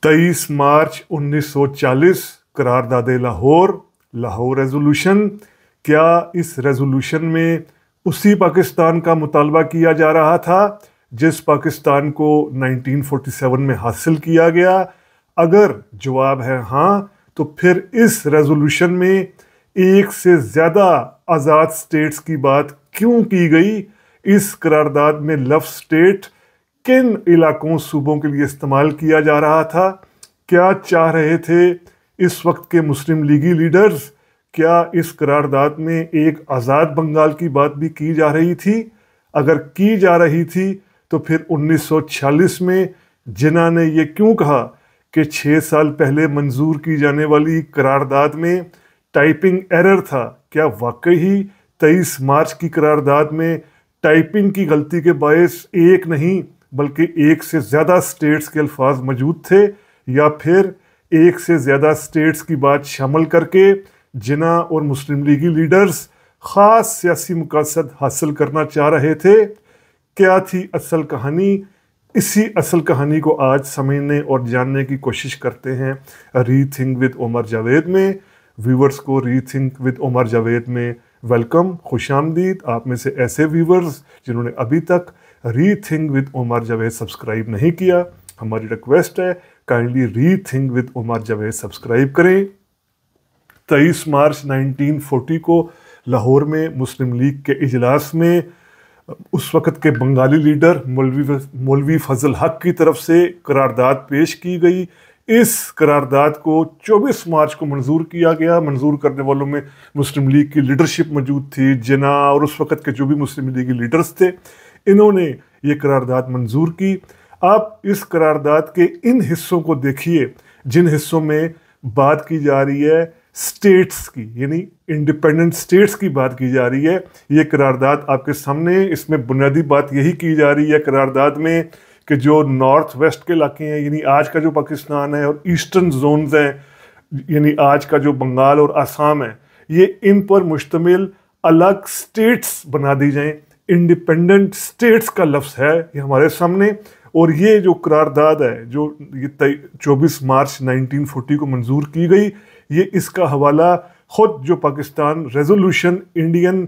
23 मार्च 1940 करारदाद Lahore resolution. क्या इस resolution में उसी पाकिस्तान का मुतालबा किया जा रहा था जिस पाकिस्तान को 1947 में हासिल किया गया? अगर जवाब है हाँ, तो फिर इस रेजोल्यूशन में एक से ज़्यादा आज़ाद स्टेट्स की बात क्यों की गई? इस करारदाद में लफ्ज़ स्टेट किन इलाकों सूबों के लिए इस्तेमाल किया जा रहा था? क्या चाह रहे थे इस वक्त के मुस्लिम लीगी लीडर्स? क्या इस करारदाद में एक आज़ाद बंगाल की बात भी की जा रही थी? अगर की जा रही थी तो फिर 1946 में जिन्ना ने ये क्यों कहा कि 6 साल पहले मंजूर की जाने वाली करारदाद में टाइपिंग एरर था? क्या वाकई ही 23 मार्च की करारदाद में टाइपिंग की गलती के बायस एक नहीं बल्कि एक से ज़्यादा स्टेट्स के अल्फाज मौजूद थे, या फिर एक से ज़्यादा स्टेट्स की बात शामिल करके जिन्ना और मुस्लिम लीगी लीडर्स ख़ास सियासी मकसद हासिल करना चाह रहे थे? क्या थी असल कहानी? इसी असल कहानी को आज समझने और जानने की कोशिश करते हैं रीथिंक विद उमर जावेद में। व्यूवर्स को रीथिंक विद उमर जावेद में वेलकम, खुश आमदीद। आप में से ऐसे व्यूवर्स जिन्होंने अभी तक rethink with Umar Javed subscribe नहीं किया, हमारी रिक्वेस्ट है kindly rethink with Umar Javed subscribe करें। 23 मार्च 1940 को लाहौर में मुस्लिम लीग के इजलास में उस वक़्त के बंगाली लीडर मौलवी फजल हक की तरफ से करारदाद पेश की गई। इस करारदाद को 24 मार्च को मंजूर किया गया। मंजूर करने वालों में मुस्लिम लीग की लीडरशिप मौजूद थी, जिन्ना और उस वक़्त के जो भी मुस्लिम लीगी लीडर्स थे, इन्होंने ये करारदाद मंजूर की। आप इस करारदाद के इन हिस्सों को देखिए जिन हिस्सों में बात की जा रही है स्टेट्स की, यानी इंडिपेंडेंट स्टेट्स की बात की जा रही है। ये करारदाद आपके सामने, इसमें बुनियादी बात यही की जा रही है करारदाद में कि जो नॉर्थ वेस्ट के इलाके हैं, यानी आज का जो पाकिस्तान है, और ईस्टर्न जोन्स हैं, यानी आज का जो बंगाल और आसाम है, ये इन पर मुश्तमिल अलग स्टेट्स बना दी जाएं। इंडिपेंडेंट स्टेट्स का लफ्ज़ है ये हमारे सामने, और ये जो करारदाद है जो ये 24 मार्च 1940 को मंजूर की गई, ये इसका हवाला खुद जो Pakistan resolution Indian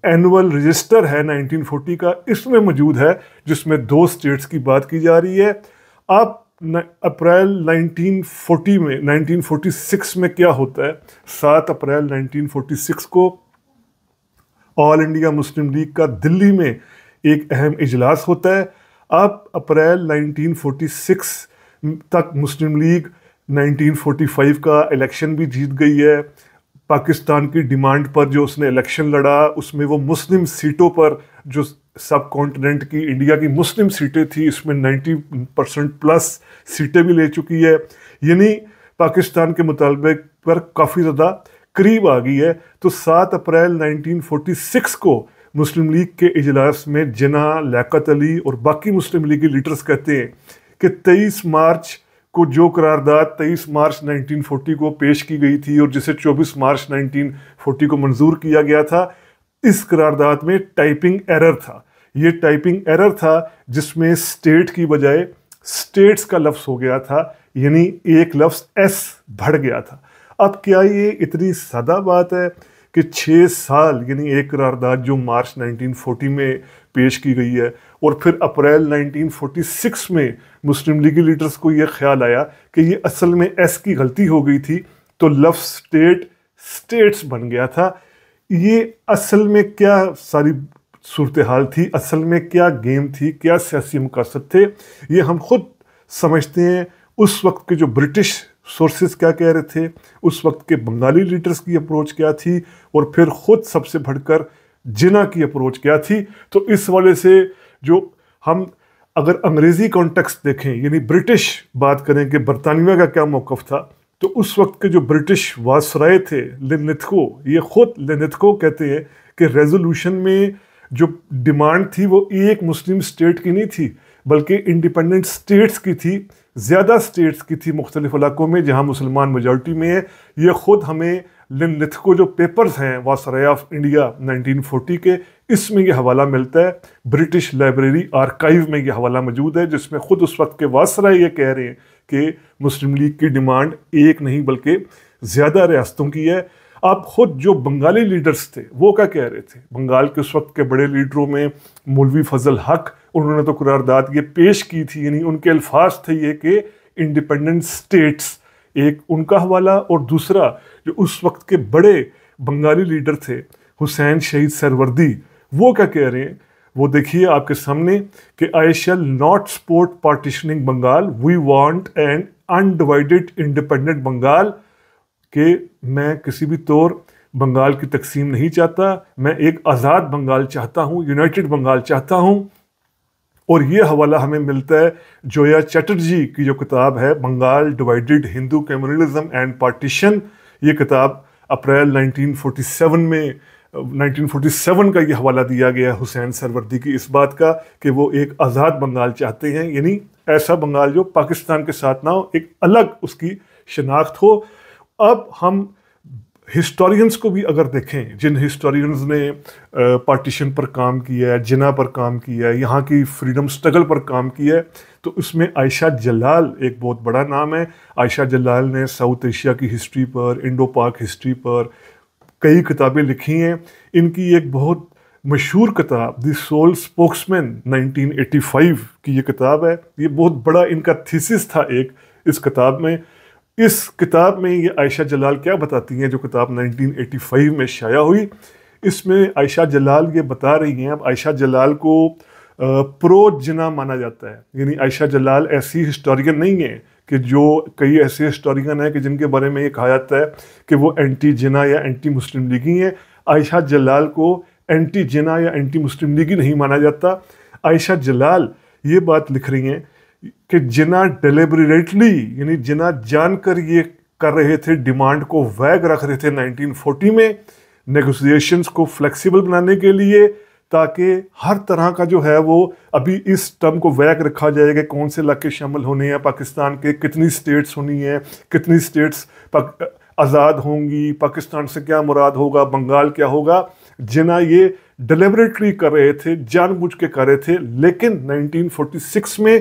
annual register है 1940 का, इसमें मौजूद है, जिसमें 2 स्टेट्स की बात की जा रही है। अब अप्रैल 1946 में क्या होता है? 7 अप्रैल 1946 को ऑल इंडिया मुस्लिम लीग का दिल्ली में एक अहम इजलास होता है। अब अप्रैल 1946 तक मुस्लिम लीग 1945 का इलेक्शन भी जीत गई है। पाकिस्तान की डिमांड पर जो उसने इलेक्शन लड़ा, उसमें वो मुस्लिम सीटों पर, जो सब कॉन्टिनेंट की इंडिया की मुस्लिम सीटें थी, इसमें 90% प्लस सीटें भी ले चुकी है, यानी पाकिस्तान के मुतालबे पर काफ़ी ज़्यादा करीब आ गई है। तो 7 अप्रैल 1946 को मुस्लिम लीग के इजलास में जिन्ना, लियाकत अली और बाकी मुस्लिम लीगी लीडर्स कहते हैं कि 23 मार्च को जो करारदाद 23 मार्च 1940 को पेश की गई थी और जिसे 24 मार्च 1940 को मंजूर किया गया था, इस करारदाद में टाइपिंग एरर था। ये टाइपिंग एरर था जिसमें स्टेट की बजाय स्टेट्स का लफ्ज़ हो गया था, यानी एक लफ्ज़ एस बढ़ गया था। अब क्या ये इतनी सादा बात है कि 6 साल, यानी एक करारदाद जो मार्च 1940 में पेश की गई है, और फिर अप्रैल 1946 में मुस्लिम लीगी लीडर्स को ये ख्याल आया कि ये असल में एस की गलती हो गई थी, तो लफ्ज़ स्टेट स्टेट्स बन गया था। ये असल में क्या सारी सूरत हाल थी? असल में क्या गेम थी? क्या सियासी मकसद थे? ये हम खुद समझते हैं। उस वक्त के जो ब्रिटिश सोर्सेज क्या कह रहे थे, उस वक्त के बंगाली लीडर्स की अप्रोच क्या थी, और फिर ख़ुद सबसे बढ़कर जिन्ना की अप्रोच क्या थी। तो इस वाले से जो हम अगर अंग्रेज़ी कॉन्टेक्स्ट देखें, यानी ब्रिटिश बात करें कि बरतानिया का क्या मौक़िफ़ था, तो उस वक्त के जो ब्रिटिश वासराय थे लिनलिथगो, ये ख़ुद लिनलिथगो कहते हैं कि रेजोल्यूशन में जो डिमांड थी वो एक मुस्लिम स्टेट की नहीं थी बल्कि इंडिपेंडेंट स्टेट्स की थी, ज़्यादा स्टेट्स की थी मुख्तलिफ इलाकों में जहाँ मुसलमान मेजॉरिटी में है। ये ख़ुद हमें लिनलिथगो जो पेपर्स हैं वासराय ऑफ इंडिया 1940 के, इसमें ये हवाला मिलता है। ब्रिटिश लाइब्रेरी आर्काइव में ये हवाला मौजूद है जिसमें ख़ुद उस वक्त के वासराय ये कह रहे हैं کہ مسلم لیگ کی ڈیمانڈ ایک نہیں بلکہ زیادہ ریاستوں کی ہے۔ اب خود جو بنگالی لیڈرز تھے وہ کیا کہہ رہے تھے، بنگال کے اس وقت کے بڑے لیڈروں میں مولوی فضل حق، انہوں نے تو قرارداد یہ پیش کی تھی، یعنی ان کے الفاظ تھے یہ کہ انڈیپینڈنٹ سٹیٹس، ایک ان کا حوالہ، اور دوسرا جو اس وقت کے بڑے بنگالی لیڈر تھے حسین شہید سہروردی، وہ کیا کہہ رہے ہیں وہ دیکھیے آپ کے سامنے کہ I shall not support partitioning Bengal, we want an undivided independent Bengal, کہ میں کسی بھی طور بنگال کی تقسیم نہیں چاہتا، میں ایک آزاد بنگال چاہتا ہوں، یونائٹڈ بنگال چاہتا ہوں۔ اور یہ حوالہ ہمیں ملتا ہے جویا چیٹرجی کی جو کتاب ہے Bengal divided Hindu communalism and partition, یہ کتاب اپریل 1947 کا یہ حوالہ دیا گیا حسین سہروردی کی اس بات کا کہ وہ ایک آزاد بنگال چاہتے ہیں، یعنی ایسا بنگال جو پاکستان کے ساتھ نہ ہو، ایک الگ اس کی شناخت ہو۔ اب ہم ہسٹورینز کو بھی اگر دیکھیں، جن ہسٹورینز نے پارٹیشن پر کام کیا ہے، جنا پر کام کیا ہے، یہاں کی فریڈم سٹرگل پر کام کیا ہے، تو اس میں عائشہ جلال ایک بہت بڑا نام ہے۔ عائشہ جلال نے ساؤتھ ایشیا کی ہسٹری پر، انڈو پاک ہسٹری پر کئی کتابیں لکھی ہیں۔ ان کی ایک بہت مشہور کتاب دی سول اسپوکسمین 1985 کی یہ کتاب ہے، یہ بہت بڑا ان کا تھیسس تھا ایک اس کتاب میں۔ اس کتاب میں یہ عائشہ جلال کیا بتاتی ہیں جو کتاب 1985 میں شائع ہوئی، اس میں عائشہ جلال یہ بتا رہی ہیں، اب عائشہ جلال کو پرو جنا مانا جاتا ہے، یعنی عائشہ جلال ایسی ہسٹورین نہیں ہے کہ جو کئی ایسے ہسٹورین ہیں کہ جن کے بارے میں یہ کہا جاتا ہے کہ وہ اینٹی جنا یا اینٹی مسلم لیگی ہیں۔ عائشہ جلال کو اینٹی جنا یا اینٹی مسلم لیگی نہیں مانا جاتا۔ عائشہ جلال یہ بات لکھ رہی ہیں کہ جنا ڈیلیبریٹلی، یعنی جنا جان کر یہ کر رہے تھے، ڈیمانڈ کو ویگ رکھ رہے تھے 1940 میں نیگوسیشنز کو فلیکسیبل بنانے کے لیے، تاکہ ہر طرح کا جو ہے وہ ابھی اس ٹرم کو ویگ رکھا جائے گا کون سے علاقے شامل ہونے ہیں پاکستان کے، کتنی سٹیٹس ہونی ہیں، کتنی سٹیٹس آزاد ہوں گی، پاکستان سے کیا مراد ہوگا، بنگال کیا ہوگا۔ جنا یہ ڈیلیبریٹلی کر رہے تھے، جان بوجھ کے کر رہے تھے، لیکن 1946 میں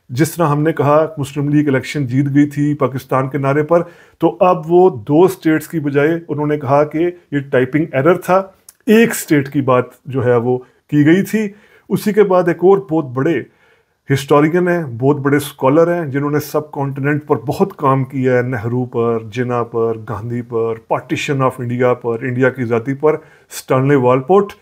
جس طرح ہم نے کہا مسلم لیگ الیکشن جیت گئی تھی پاکستان کے نعرے پر، تو اب وہ 2 سٹیٹس کی بجائے انہوں نے کہا کہ یہ ٹائپنگ ایرر تھا، ایک سٹیٹ کی بات جو ہے وہ کی گئی تھی۔ اسی کے بعد ایک اور بہت بڑے ہسٹورین ہیں، بہت بڑے اسکالر ہیں جنہوں نے سب کانٹیننٹ پر بہت کام کیا ہے، نہرو پر، جنا پر، گاندھی پر، پارٹیشن آف انڈیا پر، انڈیا کی آزادی پر، اسٹانلے والپورٹ۔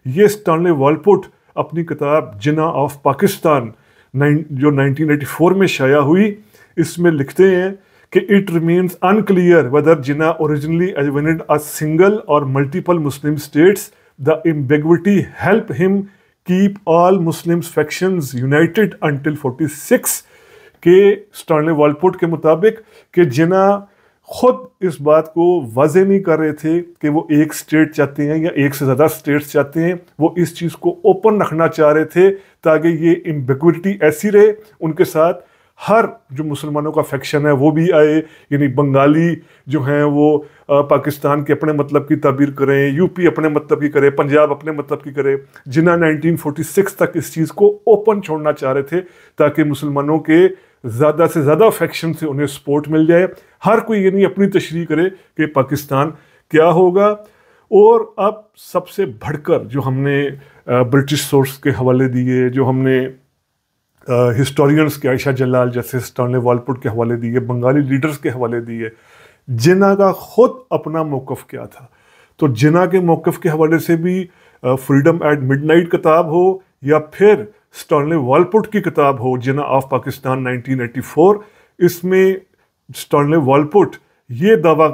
یہ اسٹانلے والپورٹ اپنی کتاب جنا آف پاکستان جو 1984 میں شائع ہوئی، اس میں لکھتے ہیں کہ اٹ ریمینز انکلیئر ویدر جنا originally ایونڈ a single or multiple Muslim states. The ambiguity helped him keep all Muslim factions united until 46 کہ اسٹانلے والپورٹ کے مطابق کہ جنا خود اس بات کو واضح نہیں کر رہے تھے کہ وہ ایک سٹیٹ چاہتے ہیں یا ایک سے زیادہ سٹیٹس چاہتے ہیں، وہ اس چیز کو اوپن رکھنا چاہ رہے تھے تاکہ یہ ایمبیگوٹی ایسی رہے ان کے ساتھ ہر جو مسلمانوں کا فیکشن ہے وہ بھی آئے، یعنی بنگالی جو ہیں وہ پاکستان کے اپنے مطلب کی تعبیر کریں، یو پی اپنے مطلب کی کرے، پنجاب اپنے مطلب کی کرے۔ جنہ 1946 تک اس چیز کو اوپن چھوڑنا چاہ رہے تھے تاکہ مسلمانوں کے زیادہ سے زیادہ فیکشن سے انہیں سپورٹ مل جائے، ہر کوئی یعنی اپنی تشریح کرے کہ پاکستان کیا ہوگا۔ اور اب سب سے بڑھ کر جو ہم نے برٹش سورس کے حوالے دیے، جو ہم نے ہسٹورینز کے عائشہ جلال جیسے اسٹانلے والپورٹ کے حوالے دیے، بنگالی لیڈرز کے حوالے دیے، جنا کا خود اپنا موقف کیا تھا، تو جنا کے موقف کے حوالے سے بھی فریڈم ایٹ مڈ نائٹ کتاب ہو یا پھر اسٹانلے والپورٹ کی کتاب ہو جنا آف پاکستان 1984، اس میں اسٹانلے والپورٹ یہ دعویٰ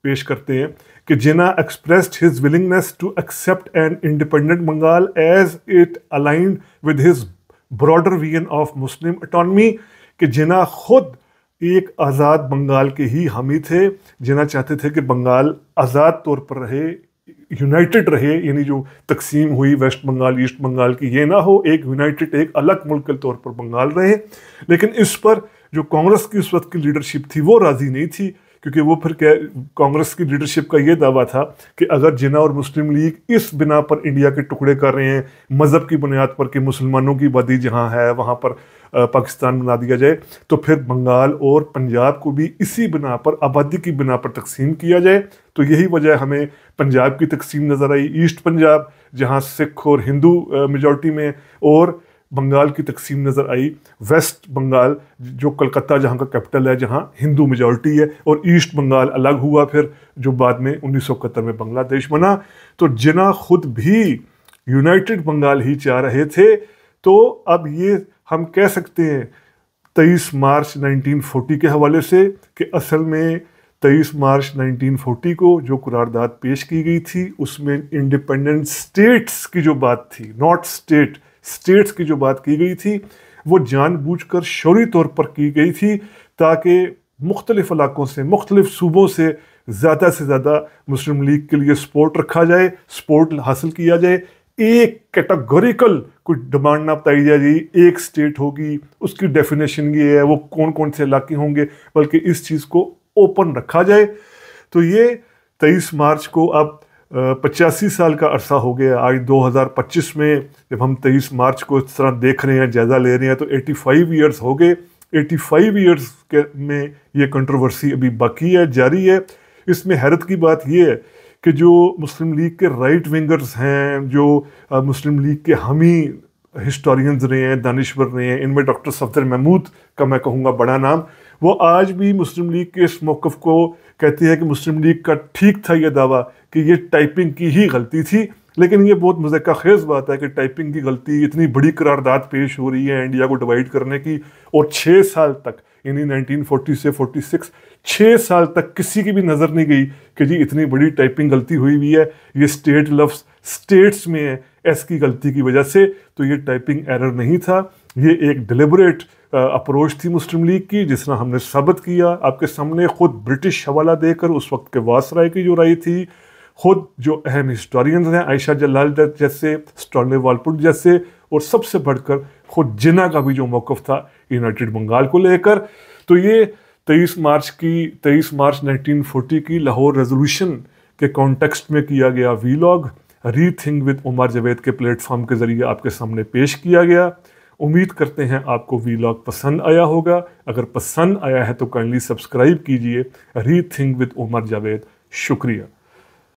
پیش کرتے ہیں کہ Jinnah expressed his willingness to accept an independent Bengal as it aligned with his broader vision of Muslim autonomy, کہ جنا خود ایک آزاد بنگال کے ہی حامی تھے، جنا چاہتے تھے کہ بنگال آزاد طور پر رہے، یونائٹڈ رہے، یعنی جو تقسیم ہوئی ویسٹ بنگال ایسٹ بنگال کی یہ نہ ہو، ایک یونائٹڈ ایک الگ ملک کے طور پر بنگال رہے۔ لیکن اس پر جو کانگریس کی اس وقت کی لیڈرشپ تھی وہ راضی نہیں تھی، क्योंकि वो फिर कांग्रेस की लीडरशिप का ये दावा था कि अगर जिन्ना और मुस्लिम लीग इस बिना पर इंडिया के टुकड़े कर रहे हैं, मज़हब की बुनियाद पर कि मुसलमानों की आबादी जहाँ है वहाँ पर पाकिस्तान बना दिया जाए, तो फिर बंगाल और पंजाब को भी इसी बिना पर, आबादी की बिना पर तकसीम किया जाए। तो यही वजह हमें पंजाब की तकसीम नज़र आई, ईस्ट पंजाब जहाँ सिख और हिंदू मेजॉरिटी में, और बंगाल की तकसीम नज़र आई, वेस्ट बंगाल जो कलकत्ता जहाँ का कैपिटल है, जहाँ हिंदू मेजॉरिटी है, और ईस्ट बंगाल अलग हुआ फिर, जो बाद में 1971 में बांग्लादेश बना। तो जिन्ना खुद भी यूनाइटेड बंगाल ही चाह रहे थे। तो अब ये हम कह सकते हैं 23 मार्च 1940 के हवाले से कि असल में 23 मार्च 1940 को जो करारदाद पेश की गई थी उसमें इंडिपेंडेंट स्टेट्स की जो बात थी, नॉट स्टेट्स की जो बात की गई थी, वो जानबूझकर शौरी तौर पर की गई थी ताकि मुख्तलिफ इलाकों से, मुख्तलिफ सूबों से ज़्यादा मुस्लिम लीग के लिए सपोर्ट रखा जाए, सपोर्ट हासिल किया जाए। एक कैटेगोरिकल कोई डिमांड ना बताई जाए जी एक स्टेट होगी, उसकी डेफिनेशन ये है, वो कौन कौन से इलाके होंगे, बल्कि इस चीज़ को ओपन रखा जाए। तो ये 23 मार्च को अब 85 साल का अरसा हो गया। आज 2025 में जब हम 23 मार्च को इस तरह देख रहे हैं, जायज़ा ले रहे हैं, तो 85 ईयर्स हो गए। 85 ईयर्स के में ये कंट्रोवर्सी अभी बाकी है, जारी है। इसमें हैरत की बात ये है कि जो मुस्लिम लीग के राइट विंगर्स हैं, जो मुस्लिम लीग के हामी हिस्टोरियंस रहे हैं, दानिश्वर रहे हैं, इनमें डॉक्टर सफदर महमूद का मैं कहूँगा बड़ा नाम, वो आज भी मुस्लिम लीग के इस मौक़िफ़ को कहती है कि मुस्लिम लीग का ठीक था ये दावा कि ये टाइपिंग की ही गलती थी। लेकिन ये बहुत मज़ाक़ खेज़ बात है कि टाइपिंग की गलती, इतनी बड़ी करारदाद पेश हो रही है इंडिया को डिवाइड करने की, और 6 साल तक, यानी 1940 से 46, 6 साल तक किसी की भी नज़र नहीं गई कि जी इतनी बड़ी टाइपिंग गलती हुई हुई है, ये स्टेट लफ्ज़ स्टेट्स में है एस की गलती की वजह से। तो ये टाइपिंग एरर नहीं था, ये एक डिलिबरेट अप्रोच थी मुस्लिम लीग की, जिस तरह हमने साबित किया आपके सामने। खुद ब्रिटिश हवाला देकर उस वक्त के वासराय की जो राय थी, खुद जो अहम हिस्टोरियंस हैं आयशा जलाल जैसे, स्टॉनले वालपुट जैसे, और सबसे बढ़कर खुद जिन्ना का भी जो मौक़िफ़ था यूनाइटेड बंगाल को लेकर। तो ये 23 मार्च 1940 की लाहौर रेजोल्यूशन के कॉन्टेक्स्ट में किया गया vlog rethink with Umar Javed के प्लेटफॉर्म के ज़रिए आपके सामने पेश किया गया। उम्मीद करते हैं आपको वीलॉग पसंद आया होगा। अगर पसंद आया है तो काइंडली सब्सक्राइब कीजिए रीथिंक विद उमर जावेद। शुक्रिया।